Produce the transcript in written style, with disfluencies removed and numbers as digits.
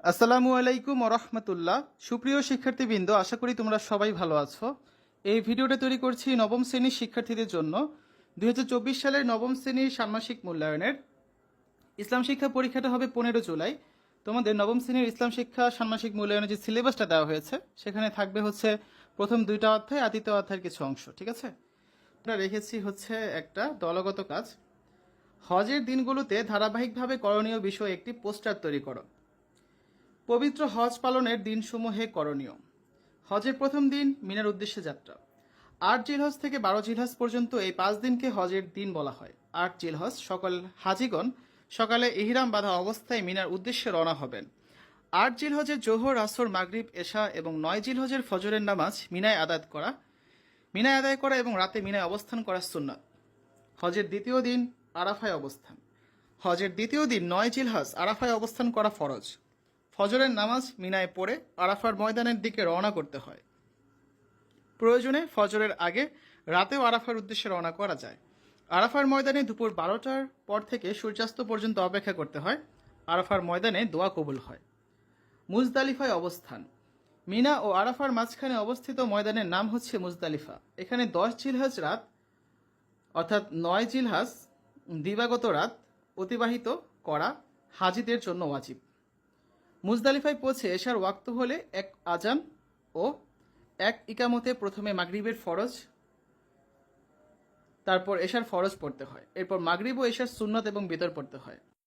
আসসালামু আলাইকুম ওরহমতুল্লাহ। সুপ্রিয় শিক্ষার্থীবৃন্দ, আশা করি তোমরা সবাই ভালো আছো। এই ভিডিওটা তৈরি করছি নবম শ্রেণীর শিক্ষার্থীদের জন্য। 2024 সালের নবম শ্রেণীর ষান্মাসিক মূল্যায়নের ইসলাম শিক্ষা পরীক্ষাটা হবে 15 জুলাই। তোমাদের নবম শ্রেণীর ইসলাম শিক্ষা ষান্মাসিক মূল্যায়নের যে সিলেবাসটা দেওয়া হয়েছে সেখানে থাকবে হচ্ছে প্রথম 2টা অধ্যায় আর 3য় অধ্যায়ের কিছু অংশ, ঠিক আছে। আমরা রেখেছি হচ্ছে একটা দলগত কাজ। হজের দিনগুলোতে ধারাবাহিকভাবে করণীয় বিষয়ে একটি পোস্টার তৈরি করো। পবিত্র হজ পালনের দিনসমূহে করণীয়। হজের প্রথম দিন মিনার উদ্দেশ্যে যাত্রা। 8 জিলহজ থেকে 12 জিলহজ পর্যন্ত এই 5 দিনকে হজের দিন বলা হয়। 8 জিলহজ সকল হাজিগণ সকালে ইহরাম বাঁধা অবস্থায় মিনার উদ্দেশ্যে রওনা হবেন। 8 জিলহজের জোহর, আসর, মাগরিব, এশা এবং 9 জিলহজের ফজরের নামাজ মিনায় আদায় করা এবং রাতে মিনায় অবস্থান করা সুন্নাত। হজের দ্বিতীয় দিন আরাফায় অবস্থান। হজের দ্বিতীয় দিন 9 জিলহজ আরাফায় অবস্থান করা ফরজ। ফজরের নামাজ মিনায় পড়ে আরাফার ময়দানের দিকে রওনা করতে হয়। প্রয়োজনে ফজরের আগে রাতেও আরাফার উদ্দেশ্যে রওনা করা যায়। আরাফার ময়দানে দুপুর 12টার পর থেকে সূর্যাস্ত পর্যন্ত অপেক্ষা করতে হয়। আরাফার ময়দানে দোয়া কবুল হয়। মুজদালিফায় অবস্থান। মিনা ও আরাফার মাঝখানে অবস্থিত ময়দানের নাম হচ্ছে মুজদালিফা। এখানে 10 জিলহজ রাত অর্থাৎ 9 জিলহজ দিবাগত রাত অতিবাহিত করা হাজিদের জন্য ওয়াজিব। মুজদালিফায় পৌঁছে এশার ওয়াক্ত হলে এক আজান ও এক ইকামতে প্রথমে মাগরিবের ফরজ, তারপর এশার ফরজ পড়তে হয়। এরপর মাগরিব ও এশার সুন্নত এবং বিতর পড়তে হয়।